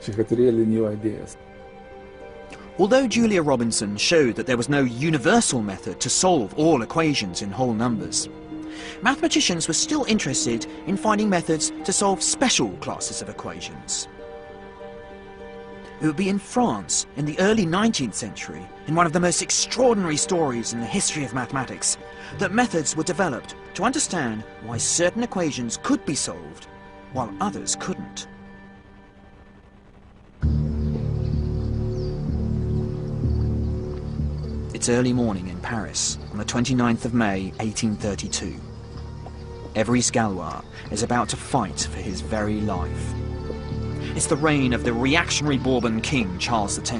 She had really new ideas. Although Julia Robinson showed that there was no universal method to solve all equations in whole numbers, mathematicians were still interested in finding methods to solve special classes of equations. It would be in France in the early 19th century, in one of the most extraordinary stories in the history of mathematics, that methods were developed to understand why certain equations could be solved while others couldn't. It's early morning in Paris on the 29th of May 1832. Évariste Galois is about to fight for his very life. It's the reign of the reactionary Bourbon king Charles X.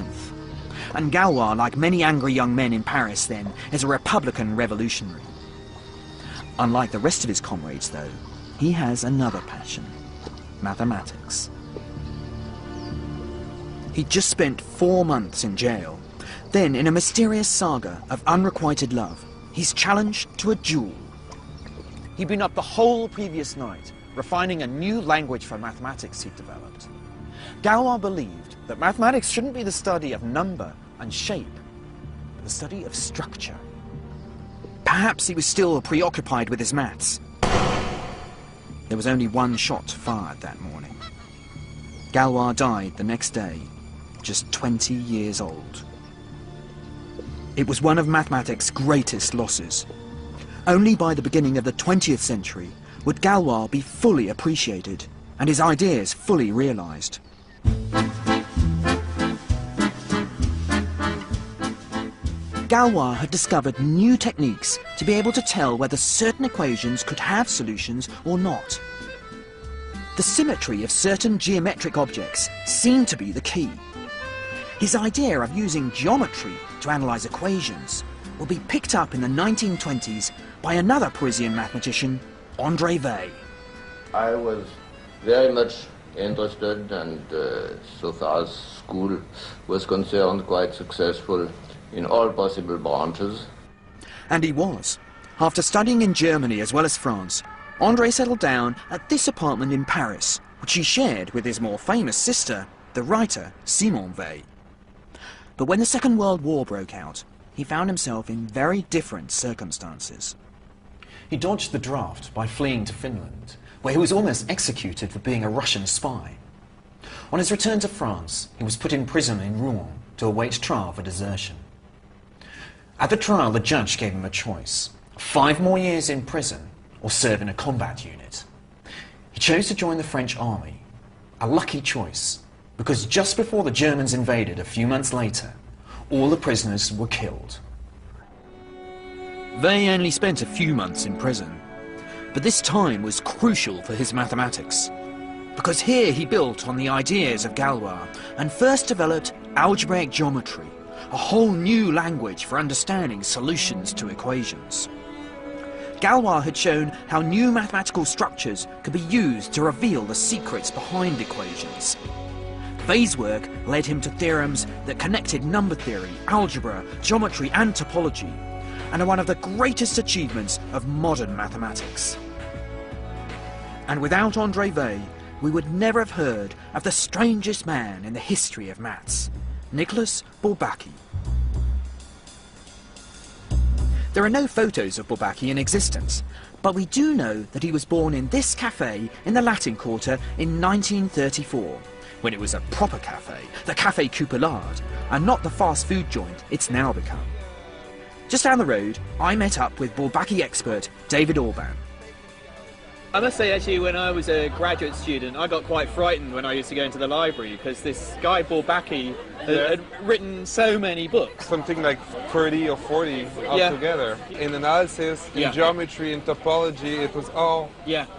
And Galois, like many angry young men in Paris then, is a republican revolutionary. Unlike the rest of his comrades, though, he has another passion: mathematics. He'd just spent 4 months in jail. Then, in a mysterious saga of unrequited love, he's challenged to a duel. He'd been up the whole previous night, refining a new language for mathematics he'd developed. Galois believed that mathematics shouldn't be the study of number and shape, but the study of structure. Perhaps he was still preoccupied with his maths. There was only one shot fired that morning. Galois died the next day, just 20 years old. It was one of mathematics' greatest losses. Only by the beginning of the 20th century would Galois be fully appreciated and his ideas fully realized. Galois had discovered new techniques to be able to tell whether certain equations could have solutions or not. The symmetry of certain geometric objects seemed to be the key. His idea of using geometry to analyze equations will be picked up in the 1920s by another Parisian mathematician, André Weil. I was very much interested and, so far as school was concerned, quite successful in all possible branches. And he was. After studying in Germany as well as France, André settled down at this apartment in Paris, which he shared with his more famous sister, the writer Simone Weil. But when the Second World War broke out, he found himself in very different circumstances. He dodged the draft by fleeing to Finland, where he was almost executed for being a Russian spy. On his return to France, he was put in prison in Rouen to await trial for desertion. At the trial, the judge gave him a choice: 5 more years in prison or serve in a combat unit. He chose to join the French army, a lucky choice, because just before the Germans invaded a few months later, all the prisoners were killed. Weil only spent a few months in prison, but this time was crucial for his mathematics, because here he built on the ideas of Galois and first developed algebraic geometry, a whole new language for understanding solutions to equations. Galois had shown how new mathematical structures could be used to reveal the secrets behind equations. Weil's work led him to theorems that connected number theory, algebra, geometry and topology, and are one of the greatest achievements of modern mathematics. And without André Weil, we would never have heard of the strangest man in the history of maths, Nicolas Bourbaki. There are no photos of Bourbaki in existence, but we do know that he was born in this cafe in the Latin Quarter in 1934, when it was a proper cafe, the Café Coupelard, and not the fast food joint it's now become. Just down the road, I met up with Bourbaki expert David Orban. I must say, actually, when I was a graduate student, I got quite frightened when I used to go into the library, because this guy, Bourbaki, had written so many books. Something like 30 or 40 altogether. In analysis, in geometry, in topology, it was all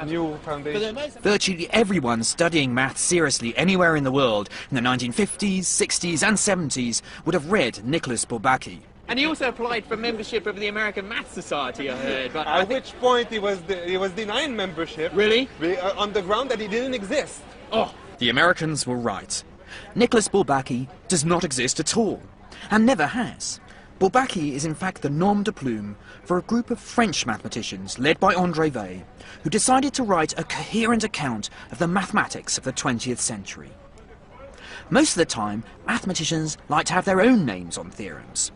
new foundation. Virtually everyone studying maths seriously anywhere in the world in the 1950s, 60s and 70s would have read Nicolas Bourbaki. And he also applied for membership of the American Math Society, I heard. But At which point he was denied membership. Really? On the ground that he didn't exist. Oh. The Americans were right. Nicolas Bourbaki does not exist at all, and never has. Bourbaki is in fact the nom de plume for a group of French mathematicians led by André Weil, who decided to write a coherent account of the mathematics of the 20th century. Most of the time, mathematicians like to have their own names on theorems.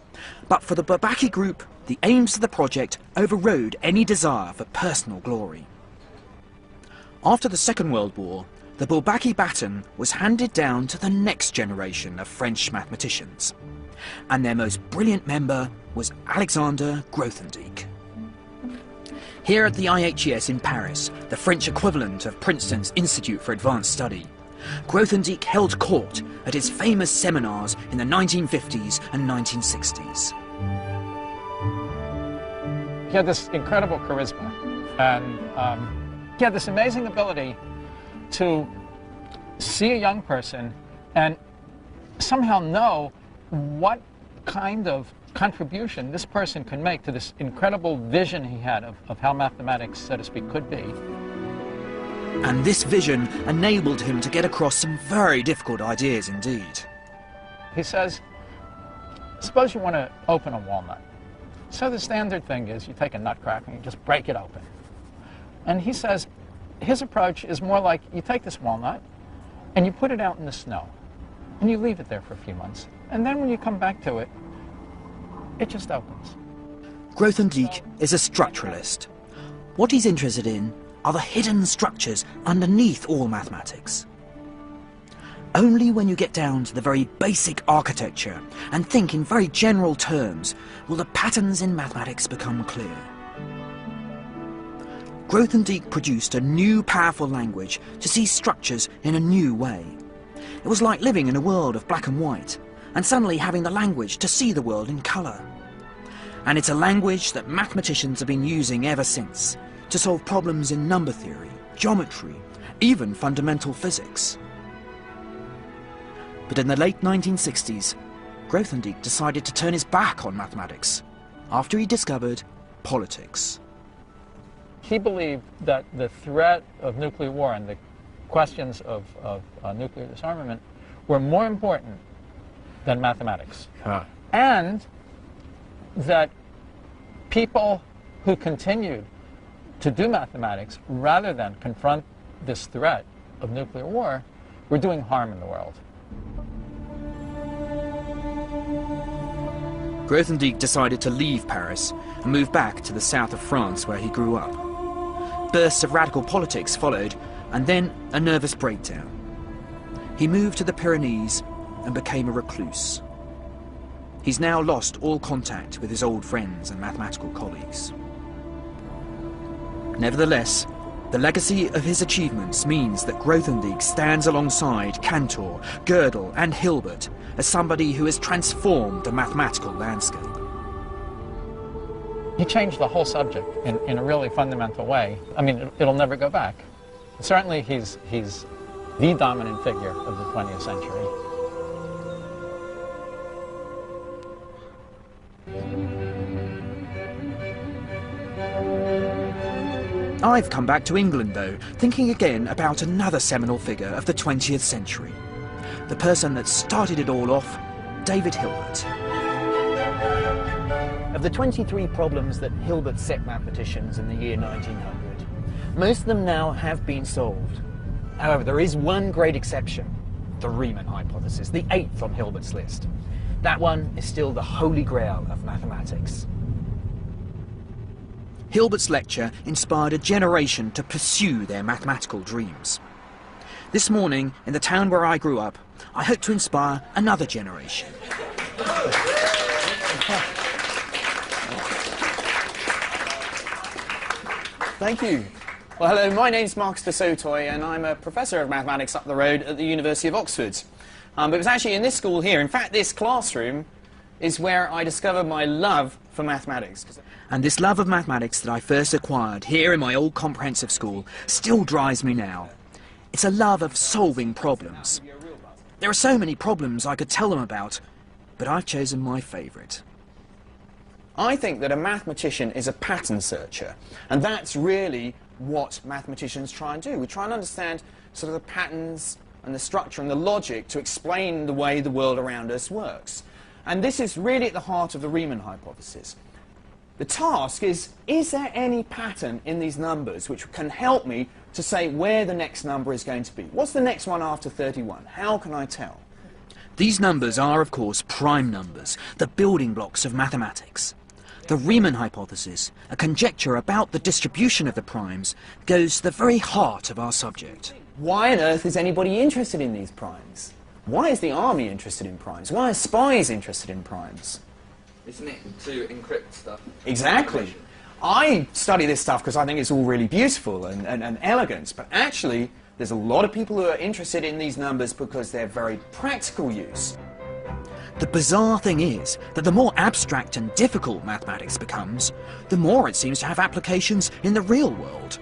But for the Bourbaki group, the aims of the project overrode any desire for personal glory. After the Second World War, the Bourbaki baton was handed down to the next generation of French mathematicians, and their most brilliant member was Alexander Grothendieck. Here at the IHES in Paris, the French equivalent of Princeton's Institute for Advanced Study, Grothendieck held court at his famous seminars in the 1950s and 1960s. He had this incredible charisma, and he had this amazing ability to see a young person and somehow know what kind of contribution this person can make to this incredible vision he had of how mathematics, so to speak, could be. And this vision enabled him to get across some very difficult ideas indeed. He says, suppose you want to open a walnut. So the standard thing is you take a nutcracker and you just break it open. And he says his approach is more like you take this walnut and you put it out in the snow and you leave it there for a few months. And then when you come back to it, it just opens. Grothendieck is a structuralist. What he's interested in are the hidden structures underneath all mathematics. Only when you get down to the very basic architecture and think in very general terms will the patterns in mathematics become clear. Grothendieck produced a new powerful language to see structures in a new way. It was like living in a world of black and white and suddenly having the language to see the world in colour. And it's a language that mathematicians have been using ever since to solve problems in number theory, geometry, even fundamental physics. But in the late 1960s, Grothendieck decided to turn his back on mathematics after he discovered politics. He believed that the threat of nuclear war and the questions of nuclear disarmament were more important than mathematics. And that people who continued to do mathematics rather than confront this threat of nuclear war were doing harm in the world. Grothendieck decided to leave Paris and move back to the south of France where he grew up. Bursts of radical politics followed, and then a nervous breakdown. He moved to the Pyrenees and became a recluse. He's now lost all contact with his old friends and mathematical colleagues. Nevertheless, the legacy of his achievements means that Grothendieck stands alongside Cantor, Gödel and Hilbert as somebody who has transformed the mathematical landscape. He changed the whole subject in a really fundamental way. I mean, it'll never go back. Certainly he's the dominant figure of the 20th century. I've come back to England, though, thinking again about another seminal figure of the 20th century. The person that started it all off, David Hilbert. Of the 23 problems that Hilbert set mathematicians in the year 1900, most of them now have been solved. However, there is one great exception, the Riemann hypothesis, the 8th on Hilbert's list. That one is still the holy grail of mathematics. Hilbert's lecture inspired a generation to pursue their mathematical dreams. This morning, in the town where I grew up, I hope to inspire another generation. Thank you. Well, hello, my name's Marcus de Sotoy, and I'm a professor of mathematics up the road at the University of Oxford. But it was actually in this school here, in fact, this classroom, is where I discovered my love for mathematics. And this love of mathematics that I first acquired here in my old comprehensive school still drives me now. It's a love of solving problems. There are so many problems I could tell them about, but I've chosen my favourite. I think that a mathematician is a pattern searcher, and that's really what mathematicians try and do. We try and understand sort of the patterns and the structure and the logic to explain the way the world around us works. And this is really at the heart of the Riemann hypothesis. The task is there any pattern in these numbers which can help me to say where the next number is going to be? What's the next one after 31? How can I tell? These numbers are, of course, prime numbers, the building blocks of mathematics. The Riemann hypothesis, a conjecture about the distribution of the primes, goes to the very heart of our subject. Why on earth is anybody interested in these primes? Why is the army interested in primes? Why are spies interested in primes? Isn't it to encrypt stuff? Exactly. I study this stuff because I think it's all really beautiful and elegant, but actually there's a lot of people who are interested in these numbers because they're very practical use. The bizarre thing is that the more abstract and difficult mathematics becomes, the more it seems to have applications in the real world.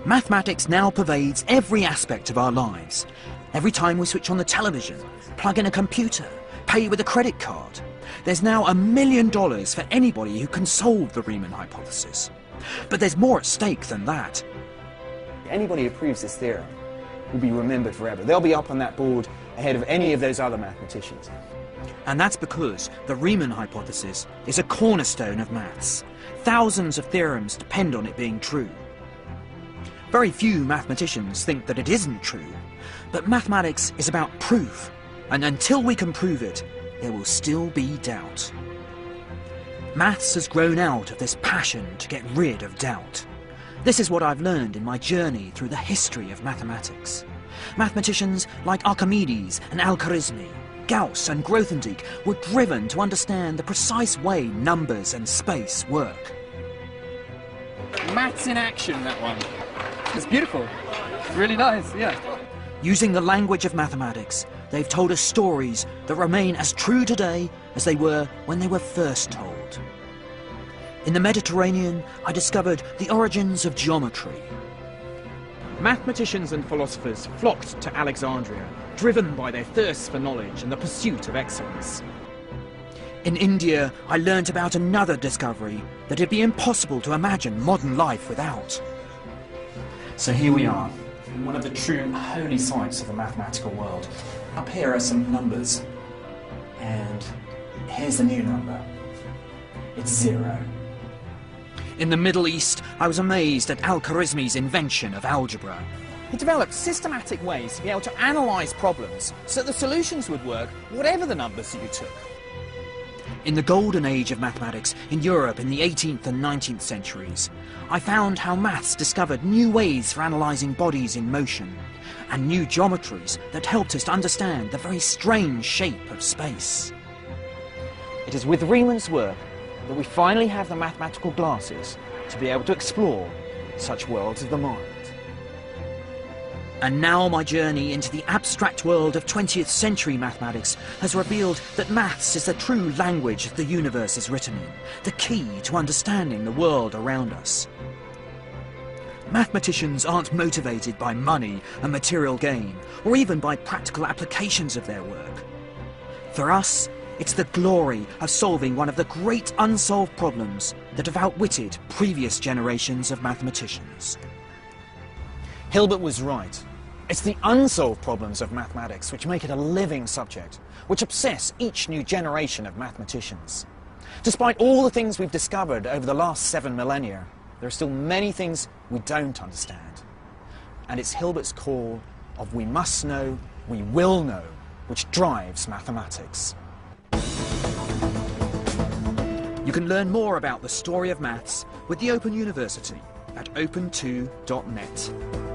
Mathematics now pervades every aspect of our lives. Every time we switch on the television, plug in a computer, pay with a credit card, there's now $1 million for anybody who can solve the Riemann hypothesis. But there's more at stake than that. Anybody who proves this theorem will be remembered forever. They'll be up on that board ahead of any of those other mathematicians. And that's because the Riemann hypothesis is a cornerstone of maths. Thousands of theorems depend on it being true. Very few mathematicians think that it isn't true, but mathematics is about proof, and until we can prove it, there will still be doubt. Maths has grown out of this passion to get rid of doubt. This is what I've learned in my journey through the history of mathematics. Mathematicians like Archimedes and Al-Khwarizmi, Gauss and Grothendieck were driven to understand the precise way numbers and space work. Maths in action, that one. It's beautiful. It's really nice, yeah. Using the language of mathematics, they've told us stories that remain as true today as they were when they were first told. In the Mediterranean, I discovered the origins of geometry. Mathematicians and philosophers flocked to Alexandria, driven by their thirst for knowledge and the pursuit of excellence. In India, I learnt about another discovery that it'd be impossible to imagine modern life without. So here we are, in one of the true holy sites of the mathematical world. Up here are some numbers, and here's the new number. It's 0. In the Middle East, I was amazed at Al-Khwarizmi's invention of algebra. He developed systematic ways to be able to analyse problems so that the solutions would work whatever the numbers you took. In the golden age of mathematics in Europe in the 18th and 19th centuries, I found how maths discovered new ways for analysing bodies in motion, and new geometries that helped us to understand the very strange shape of space. It is with Riemann's work that we finally have the mathematical glasses to be able to explore such worlds of the mind. And now my journey into the abstract world of 20th century mathematics has revealed that maths is the true language that the universe is written in, the key to understanding the world around us. Mathematicians aren't motivated by money and material gain, or even by practical applications of their work. For us, it's the glory of solving one of the great unsolved problems that have outwitted previous generations of mathematicians. Hilbert was right. It's the unsolved problems of mathematics which make it a living subject, which obsess each new generation of mathematicians. Despite all the things we've discovered over the last 7 millennia, there are still many things we don't understand. And it's Hilbert's call of we must know, we will know, which drives mathematics. You can learn more about the story of maths with the Open University at open2.net.